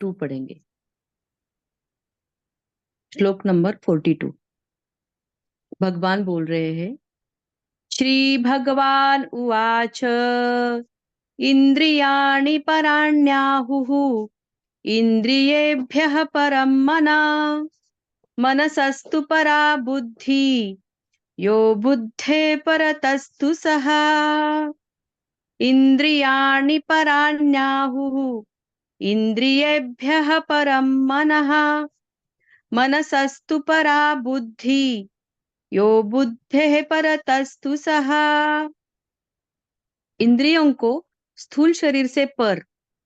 2 पढ़ेंगे। श्लोक नंबर 42। भगवान बोल रहे हैं, श्री भगवान उवाच इंद्रियाणि पराण्याहुः इंद्रियेभ्यः परं मनः मनसस्तु परा बुद्धि यो बुद्धे परतस्तु सः। इंद्रियाणि पराण्याहुः इंद्रियेभ्यः परं मनः मनसस्तु परा बुद्धि यो बुद्धेः परतस्तु सः। इंद्रियों को स्थूल शरीर से पर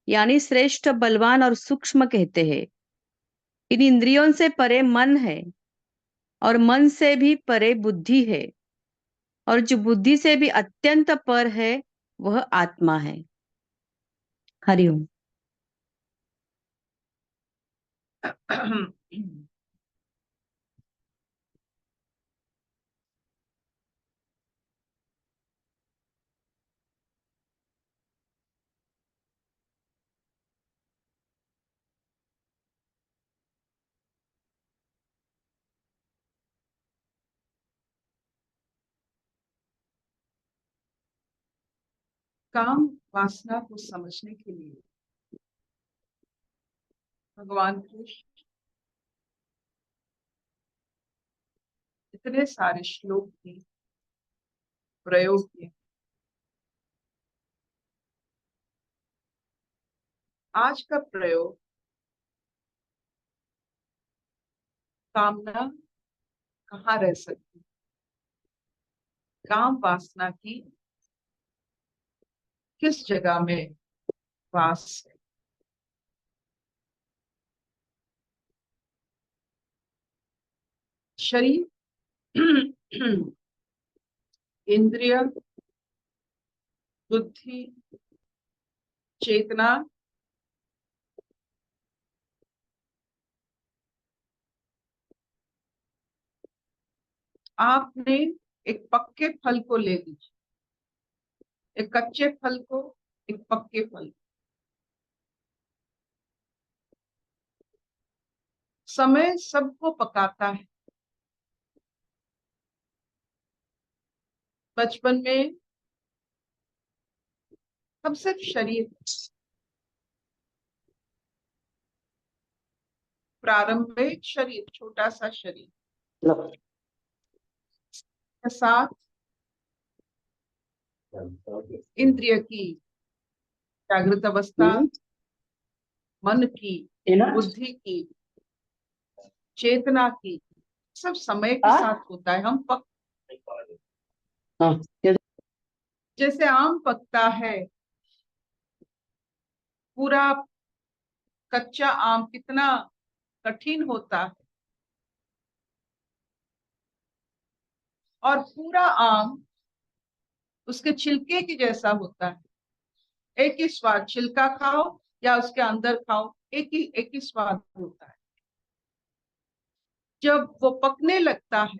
यानी श्रेष्ठ, बलवान और सूक्ष्म कहते हैं। इन इंद्रियों से परे मन है और मन से भी परे बुद्धि है, और जो बुद्धि से भी अत्यंत पर है वह आत्मा है। हरिओम। काम वासना को समझने के लिए भगवान कृष्ण इतने सारे श्लोक के प्रयोग किए। आज का प्रयोग कामना कहाँ रह सकती, काम वासना की किस जगह में वास है। शरीर, इंद्रिय, बुद्धि, चेतना, आपने एक पक्के फल को ले लीजिए, एक कच्चे फल को, एक पक्के फल। समय सबको पकाता है। बचपन में हम सिर्फ शरीर, प्रारंभिक शरीर, छोटा सा शरीर के साथ इंद्रिय की जागृत अवस्था, मन की, बुद्धि की, चेतना की, सब समय के साथ होता है। हम जैसे आम पकता है, पूरा कच्चा आम कितना कठिन होता है, और पूरा आम उसके छिलके की जैसा होता है। एक ही स्वाद, छिलका खाओ या उसके अंदर खाओ, एक ही स्वाद होता है। जब वो पकने लगता है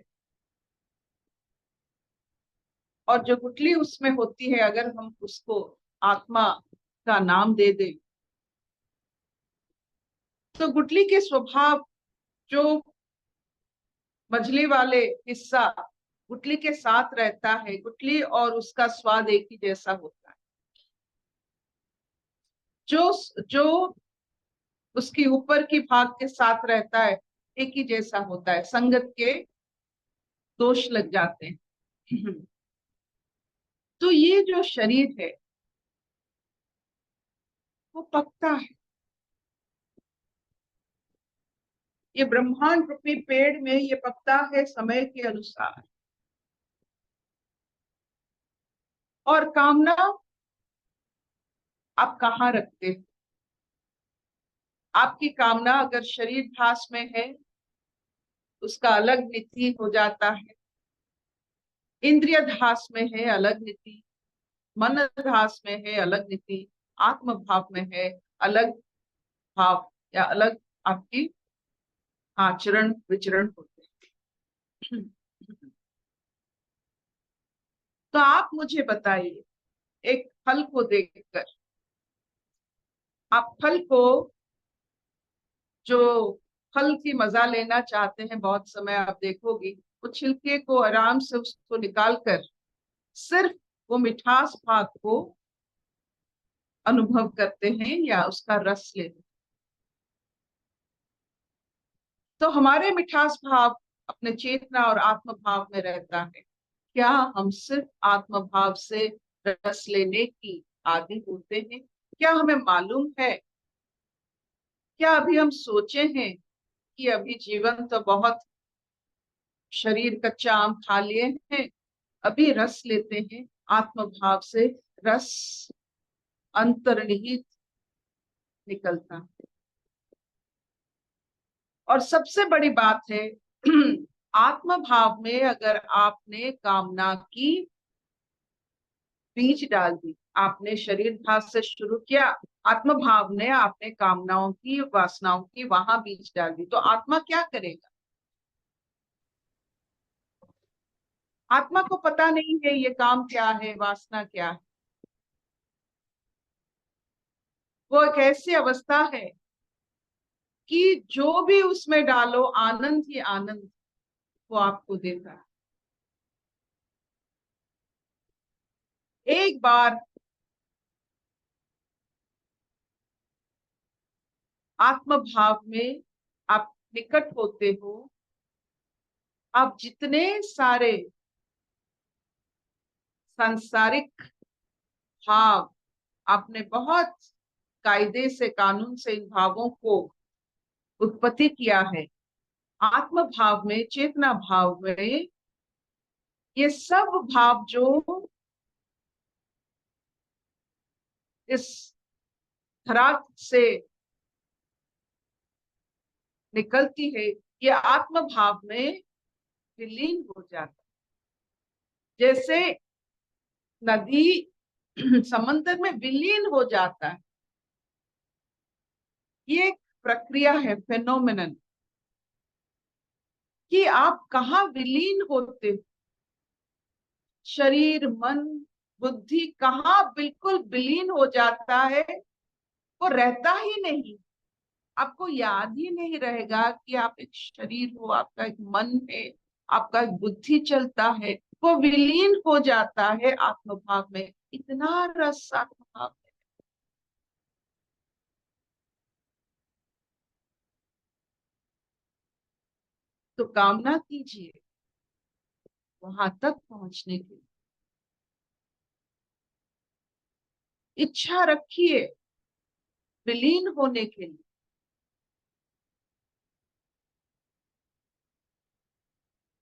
और जो गुठली उसमें होती है, अगर हम उसको आत्मा का नाम दे दें, तो गुठली के स्वभाव, जो मझली वाले हिस्सा गुठली के साथ रहता है, गुठली और उसका स्वाद एक ही जैसा होता है। जो जो उसकी ऊपर की भाग के साथ रहता है एक ही जैसा होता है। संगत के दोष लग जाते हैं। तो ये जो शरीर है वो पकता है। ये ब्रह्मांड रूपी पेड़ में ये पकता है समय के अनुसार। और कामना आप कहाँ रखते हैं? आपकी कामना अगर शरीर ध्यास में है, उसका अलग नीति हो जाता है। इंद्रिय ध्यास में है, अलग नीति। मन ध्यास में है, अलग नीति। आत्म भाव में है, अलग भाव या अलग आपकी आचरण विचरण होते हैं। तो आप मुझे बताइए, एक फल को देखकर आप फल को जो फल की मजा लेना चाहते हैं, बहुत समय आप देखोगी वो छिलके को आराम से उसको निकाल कर सिर्फ वो मिठास भाग को अनुभव करते हैं या उसका रस लेते हैं। तो हमारे मिठास भाव अपने चेतना और आत्म भाव में रहता है। क्या हम सिर्फ आत्म भाव से रस लेने की आदी होते हैं? क्या हमें मालूम है? क्या अभी हम सोचे हैं कि अभी जीवन तो बहुत, शरीर कच्चा आम खा लिए हैं, अभी रस लेते हैं आत्म भाव से। रस अंतर्निहित निकलता है। और सबसे बड़ी बात है आत्म भाव में अगर आपने कामना की बीज डाल दी, आपने शरीर भाव से शुरू किया, आत्म भाव ने आपने कामनाओं की वासनाओं की वहां बीज डाल दी, तो आत्मा क्या करेगा? आत्मा को पता नहीं है ये काम क्या है, वासना क्या है। वो एक ऐसी अवस्था है कि जो भी उसमें डालो आनंद ही आनंद वो आपको देता है। एक बार आत्म भाव में आप निकट होते हो, आप जितने सारे सांसारिक भाव आपने बहुत कायदे से, कानून से इन भावों को उत्पत्ति किया है, आत्म भाव में, चेतना भाव में ये सब भाव जो इस धरा से निकलती है, ये आत्म भाव में विलीन हो जाता है। जैसे नदी समंदर में विलीन हो जाता है, ये एक प्रक्रिया है, फेनोमेनन, कि आप कहाँ विलीन होते हो। शरीर, मन, बुद्धि कहाँ बिल्कुल विलीन हो जाता है, वो रहता ही नहीं। आपको याद ही नहीं रहेगा कि आप एक शरीर हो, आपका एक मन है, आपका एक बुद्धि चलता है। वो विलीन हो जाता है आत्मभाव में। इतना रस आत्मभाव में। तो कामना कीजिए वहां तक पहुंचने की, इच्छा रखिए विलीन होने के लिए।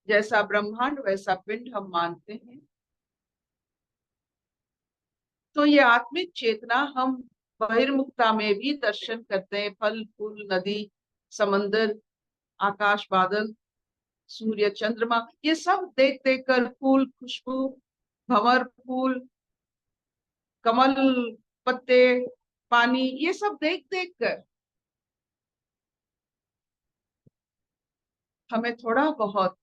जैसा ब्रह्मांड वैसा पिंड हम मानते हैं, तो ये आत्मिक चेतना हम बहिर्मुखता में भी दर्शन करते हैं। फल फूल, नदी, समंदर, आकाश, बादल, सूर्य, चंद्रमा, ये सब देख देख कर, फूल, खुशबू, भंवर, फूल, कमल, पत्ते, पानी, ये सब देख देख कर हमें थोड़ा बहुत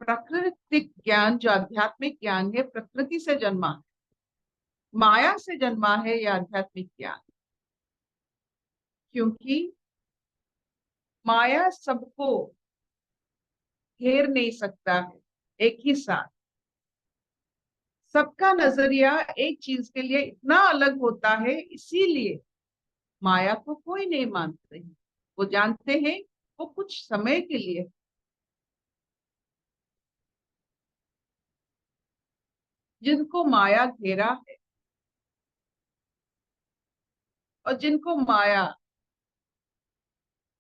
प्राकृतिक ज्ञान, जो आध्यात्मिक ज्ञान है, प्रकृति से जन्मा, माया से जन्मा है यह आध्यात्मिक ज्ञान। क्योंकि माया सबको घेर नहीं सकता है एक ही साथ। सबका नजरिया एक चीज के लिए इतना अलग होता है, इसीलिए माया को कोई नहीं मानते हैं। वो जानते हैं वो कुछ समय के लिए। जिनको माया घेरा है और जिनको माया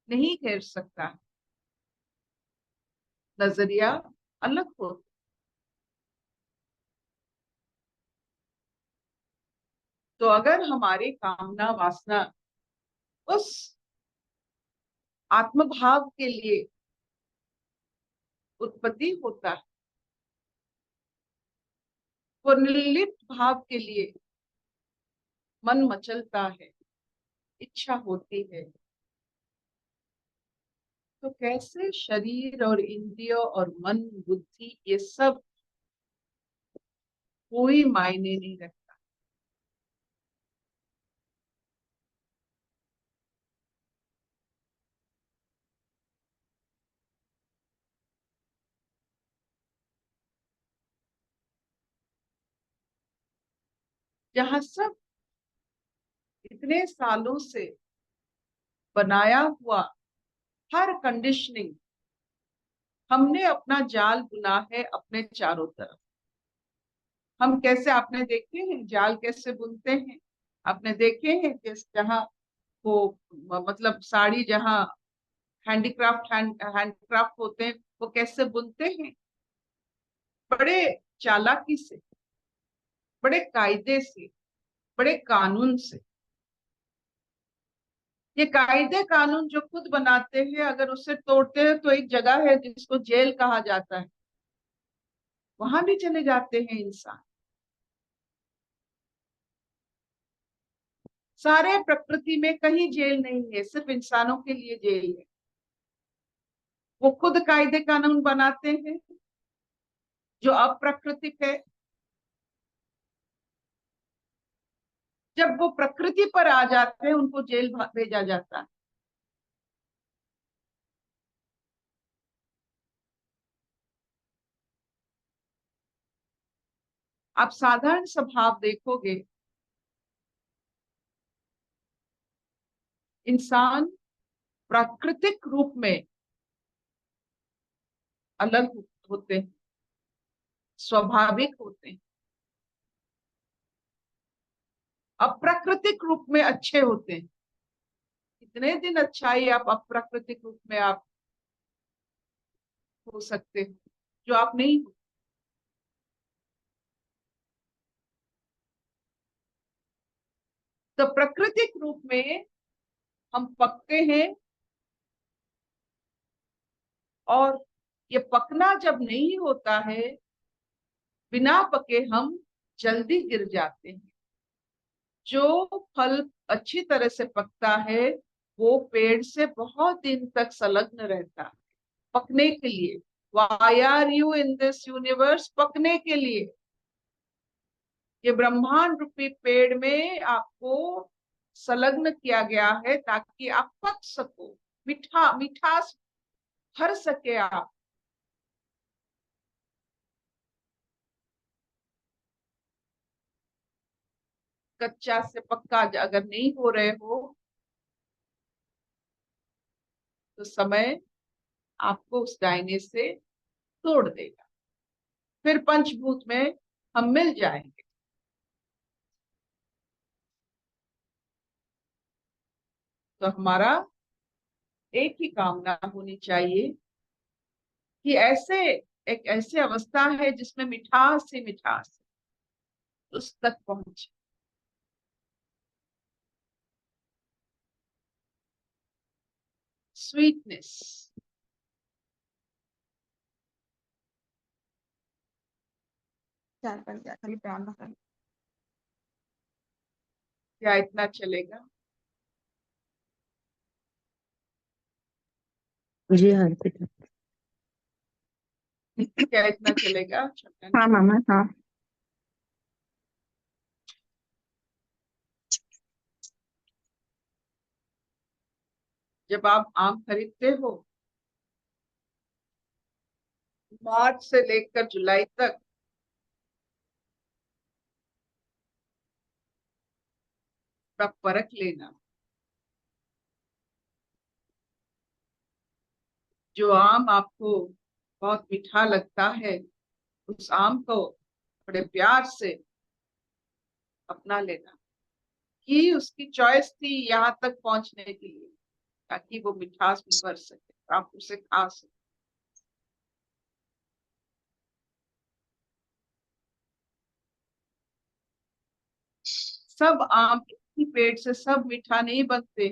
नहीं घेर सकता, नजरिया अलग होता। तो अगर हमारी कामना वासना उस आत्मभाव के लिए उत्पत्ति होता है, वो निर्लिप्त भाव के लिए मन मचलता है, इच्छा होती है, तो कैसे शरीर और इंद्रियों और मन, बुद्धि, ये सब कोई मायने नहीं रखता। जहां सब इतने सालों से बनाया हुआ हर कंडीशनिंग, हमने अपना जाल बुना है अपने चारों तरफ। हम कैसे, आपने देखे हैं जाल कैसे बुनते हैं? आपने देखे हैं कि जहाँ वो मतलब साड़ी जहाँ हैंडक्राफ्ट होते हैं, वो कैसे बुनते हैं? बड़े चालाकी से, बड़े कायदे से, बड़े कानून से। ये कायदे कानून जो खुद बनाते हैं, अगर उसे तोड़ते हैं तो एक जगह है जिसको जेल कहा जाता है, वहां भी चले जाते हैं इंसान। सारे प्रकृति में कहीं जेल नहीं है, सिर्फ इंसानों के लिए जेल है। वो खुद कायदे कानून बनाते हैं जो अप्राकृतिक है। जब वो प्रकृति पर आ जाते हैं, उनको जेल भेजा जाता है। आप साधारण स्वभाव देखोगे, इंसान प्राकृतिक रूप में अलग होते हैं, स्वाभाविक होते हैं, अप्राकृतिक रूप में अच्छे होते हैं। कितने दिन अच्छाई आप अप्राकृतिक रूप में आप हो सकते हो, जो आप नहीं हो। तो प्राकृतिक रूप में हम पकते हैं, और ये पकना जब नहीं होता है, बिना पके हम जल्दी गिर जाते हैं। जो फल अच्छी तरह से पकता है, वो पेड़ से बहुत दिन तक संलग्न रहता है पकने के लिए। Why are you in this universe? पकने के लिए। ये ब्रह्मांड रूपी पेड़ में आपको संलग्न किया गया है ताकि आप पक सको, मिठास भर सके आप। कच्चा से पक्का अगर नहीं हो रहे हो, तो समय आपको उस दायने से तोड़ देगा। फिर पंचभूत में हम मिल जाएंगे। तो हमारा एक ही कामना होनी चाहिए कि एक ऐसी अवस्था है जिसमें मिठास ही मिठास है, उस तक पहुंचे। स्वीटनेस। क्या इतना चलेगा? जी हाँ अर्पिता। क्या इतना चलेगा छठन? हाँ मामा हाँ। जब आप आम खरीदते हो, मार्च से लेकर जुलाई तक, तब परख लेना। जो आम आपको बहुत मीठा लगता है, उस आम को बड़े प्यार से अपना लेना। कि उसकी चॉइस थी यहाँ तक पहुंचने के लिए, ताकि वो मिठास में भर सके, आप उसे खा सके। सब आम एक ही पेड़ से सब मीठा नहीं बनते।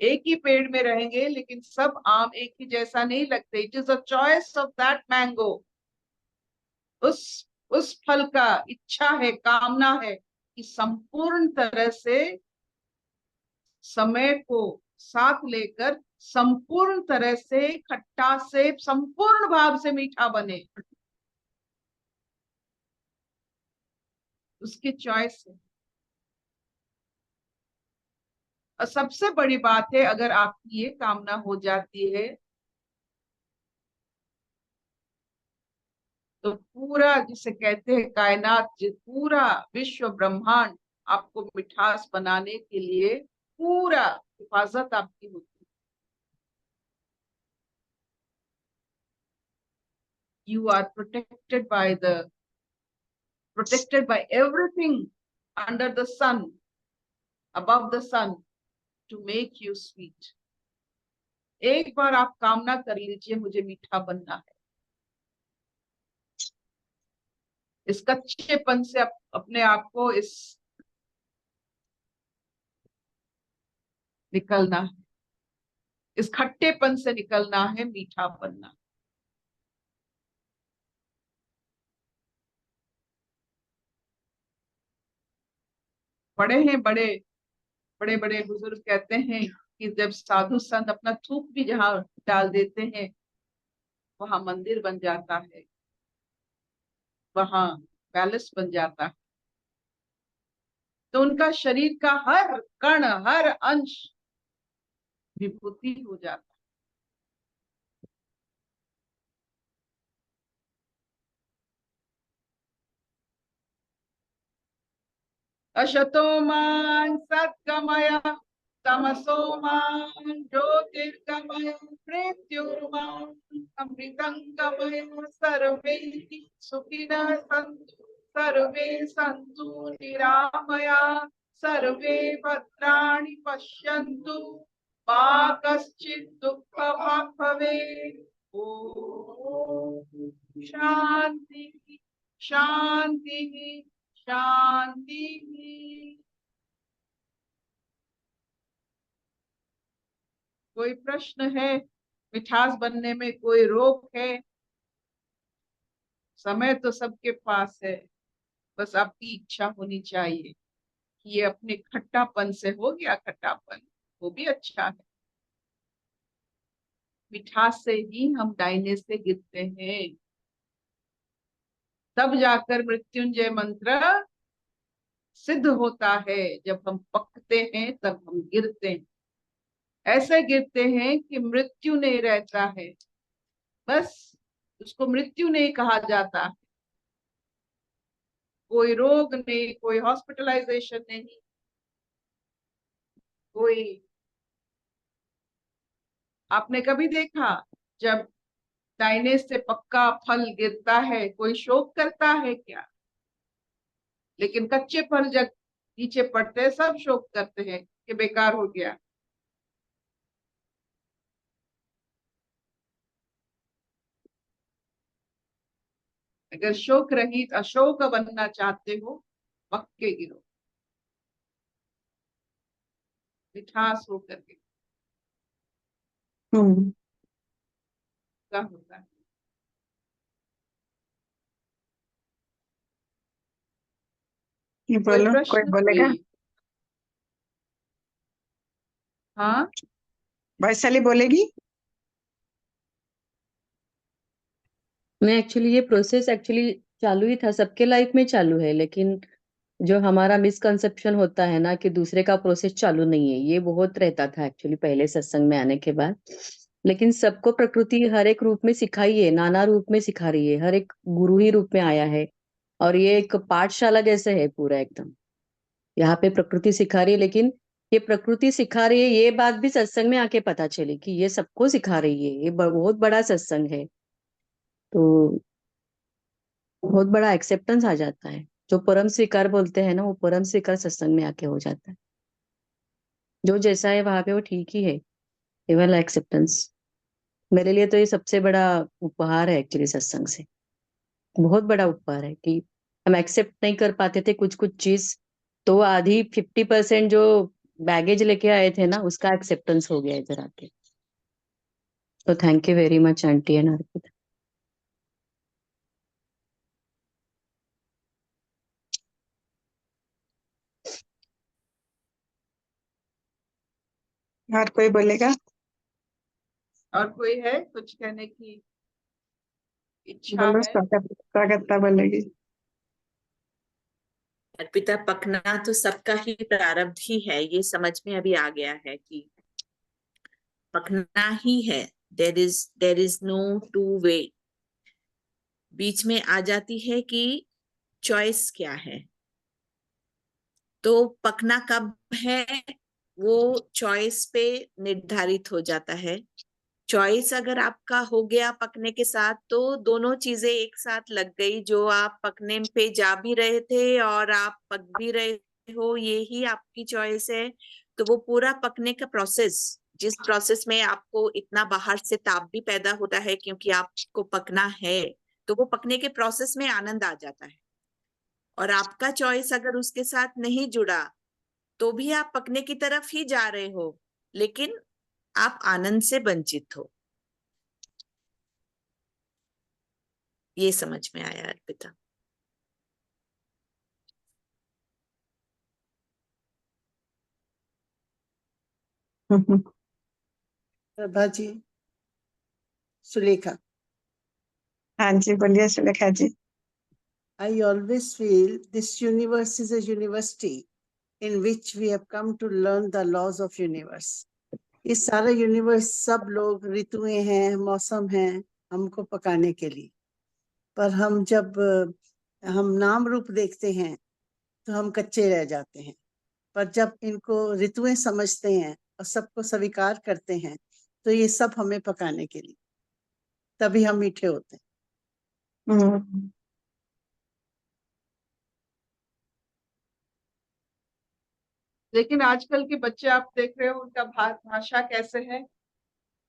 एक ही पेड़ में रहेंगे लेकिन सब आम एक ही जैसा नहीं लगते। It is a choice of that mango. उस उस फल का इच्छा है, कामना है कि संपूर्ण तरह से समय को साथ लेकर संपूर्ण तरह से खट्टा से संपूर्ण भाव से मीठा बने। उसकी चॉइस है। और सबसे बड़ी बात है, अगर आपकी ये कामना हो जाती है, तो पूरा जिसे कहते हैं कायनात, पूरा विश्व ब्रह्मांड आपको मिठास बनाने के लिए पूरा हिफाजत आपकी होती है। You are protected by everything under the sun, above the sun, to make you sweet. एक बार आप कामना कर लीजिए, मुझे मीठा बनना है। इस कच्चेपन से अपने आप को निकलना है, इस खट्टेपन से निकलना है, मीठा बनना। बड़े बड़े बुजुर्ग कहते हैं कि जब साधु संत अपना थूक भी जहाँ डाल देते हैं, वहां मंदिर बन जाता है, वहां पैलेस बन जाता है। तो उनका शरीर का हर कण, हर अंश विभूति हो जाता है। अशतो मान सत्कमय तमसो मान ज्योतिर्गमय मृत्युर्मान अमृतंगमय सर्वे सुखिनः सन्तु सर्वे सन्तु निरामया सर्वे भद्राणि पश्यन्तु मा कश्चित् दुःखभाग् भवेत्। ओम शांति शांति शांति। कोई प्रश्न है? मिठास बनने में कोई रोक है? समय तो सबके पास है, बस आपकी इच्छा होनी चाहिए कि ये अपने खट्टापन से हो गया खट्टापन, वो भी अच्छा है। मिठास से ही हम डाइने से गिरते हैं, तब जाकर मृत्युंजय मंत्र सिद्ध होता है। जब हम पकते हैं तब हम गिरते हैं, ऐसे गिरते हैं कि मृत्यु नहीं रहता है, बस उसको मृत्यु नहीं कहा जाता। कोई रोग नहीं, कोई हॉस्पिटलाइजेशन नहीं, कोई, आपने कभी देखा जब दाहिने से पक्का फल गिरता है कोई शोक करता है क्या? लेकिन कच्चे फल जब नीचे पड़ते हैं सब शोक करते हैं कि बेकार हो गया। अगर शोक रहित अशोक बनना चाहते हो, पक्के गिरो, मिठास होकर के क्या होता है। कोई बोलो, कोई प्रश्न? बोलेगा? कोई? हाँ, वैशाली बोलेगी? मैं एक्चुअली ये प्रोसेस एक्चुअली चालू ही था, सबके लाइफ में चालू है, लेकिन जो हमारा मिसकंसेप्शन होता है ना कि दूसरे का प्रोसेस चालू नहीं है, ये बहुत रहता था एक्चुअली पहले सत्संग में आने के बाद। लेकिन सबको प्रकृति हर एक रूप में सिखाई है, नाना रूप में सिखा रही है, हर एक गुरु ही रूप में आया है, और ये एक पाठशाला जैसे है पूरा एकदम। यहाँ पे प्रकृति सिखा रही है, लेकिन ये प्रकृति सिखा रही है ये बात भी सत्संग में आके पता चली कि ये सबको सिखा रही है, ये बहुत बड़ा सत्संग है। तो बहुत बड़ा एक्सेप्टेंस आ जाता है, जो परम स्वीकार बोलते हैं ना, वो परम स्वीकार सत्संग में आके हो जाता है। जो जैसा है वहां पे वो ठीक ही है, केवल एक्सेप्टेंस। मेरे लिए तो ये सबसे बड़ा उपहार है एक्चुअली सत्संग से, बहुत बड़ा उपहार है कि हम एक्सेप्ट नहीं कर पाते थे कुछ कुछ चीज, तो आधी 50% जो बैगेज लेके आए थे ना, उसका एक्सेप्टेंस हो गया इधर आके। तो thank you very much aunty and Arpita. और कोई बोलेगा? और कोई है कुछ कहने की इच्छा बोलो, है? स्वागत बोलेगी। अर्पिता, पकना तो सबका ही प्रारब्ध ही है, ये समझ में अभी आ गया है कि पकना ही है। There is no two way. बीच में आ जाती है कि चॉइस क्या है। तो पकना कब है वो चॉइस पे निर्धारित हो जाता है। चॉइस अगर आपका हो गया पकने के साथ तो दोनों चीजें एक साथ लग गई, जो आप पकने पे जा भी रहे थे और आप पक भी रहे हो, ये ही आपकी चॉइस है। तो वो पूरा पकने का प्रोसेस, जिस प्रोसेस में आपको इतना बाहर से ताप भी पैदा होता है क्योंकि आपको पकना है, तो वो पकने के प्रोसेस में आनंद आ जाता है। और आपका चॉइस अगर उसके साथ नहीं जुड़ा तो भी आप पकने की तरफ ही जा रहे हो, लेकिन आप आनंद से वंचित हो। ये समझ में आया अर्पिता? प्रभा जी, सुलेखा, हाँ जी, बोलिए सुलेखा जी। I always feel this universe is a university in which we have come to learn the laws of universe. इस सारा यूनिवर्स सब लोग ऋतुएं हैं, मौसम हैं हमको पकाने के लिए। पर हम जब हम नाम रूप देखते हैं तो हम कच्चे रह जाते हैं। पर जब इनको ऋतुएं समझते हैं और सबको स्वीकार करते हैं तो ये सब हमें पकाने के लिए, तभी हम मीठे होते हैं। लेकिन आजकल के बच्चे आप देख रहे हो, उनका भाषा कैसे है,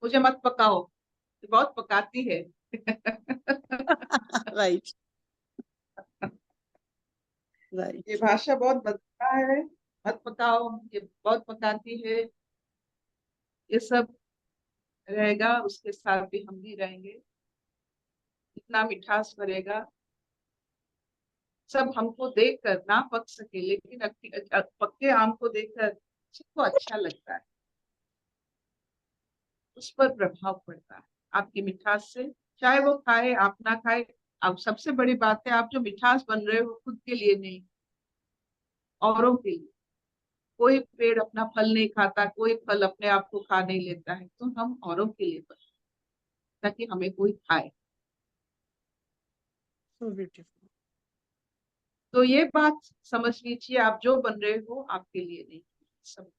मुझे मत पकाओ, ये बहुत पकाती है। Right right. ये भाषा बहुत बदला है, मत पकाओ, ये बहुत पकाती है। ये सब रहेगा, उसके साथ भी हम भी रहेंगे। इतना मिठास भरेगा, सब हमको देखकर ना पक सके, लेकिन पक्के आम को देखकर सबको अच्छा लगता है, उस पर प्रभाव पड़ता है आपकी मिठास से। चाहे वो खाए आप ना खाए, अब सबसे बड़ी बात है आप जो मिठास बन रहे हो खुद के लिए नहीं, औरों के लिए। कोई पेड़ अपना फल नहीं खाता, कोई फल अपने आप को खा नहीं लेता है, तो हम औरों के लिए बन, ताकि हमें कोई खाए। So beautiful. तो ये बात समझ लीजिए, आप जो बन रहे हो आपके लिए नहीं, सब।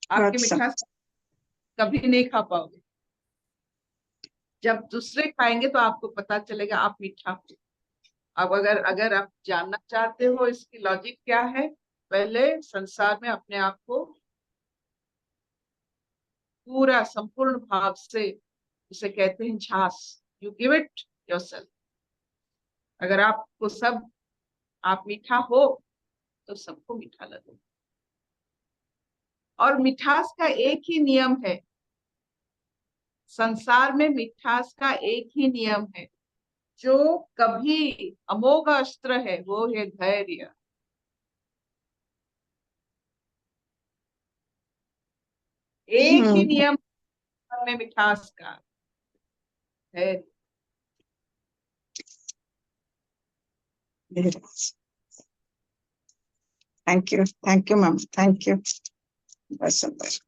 आपकी अच्छा। मिठास कभी नहीं खा पाओगे, जब दूसरे खाएंगे तो आपको पता चलेगा आप मीठा हो। अब अगर आप जानना चाहते हो इसकी लॉजिक क्या है, पहले संसार में अपने आप को पूरा संपूर्ण भाव से, उसे कहते हैं झांस, यू गिव इट योरसेल्फ। अगर आपको सब, आप मीठा हो तो सबको मीठा लगेगा। और मिठास का एक ही नियम है, संसार में मिठास का एक ही नियम है जो कभी अमोघ अस्त्र है, वो है धैर्य। एक ही नियम में मिठास का है। Thank you ma'am, thank you, बहुत सुंदर।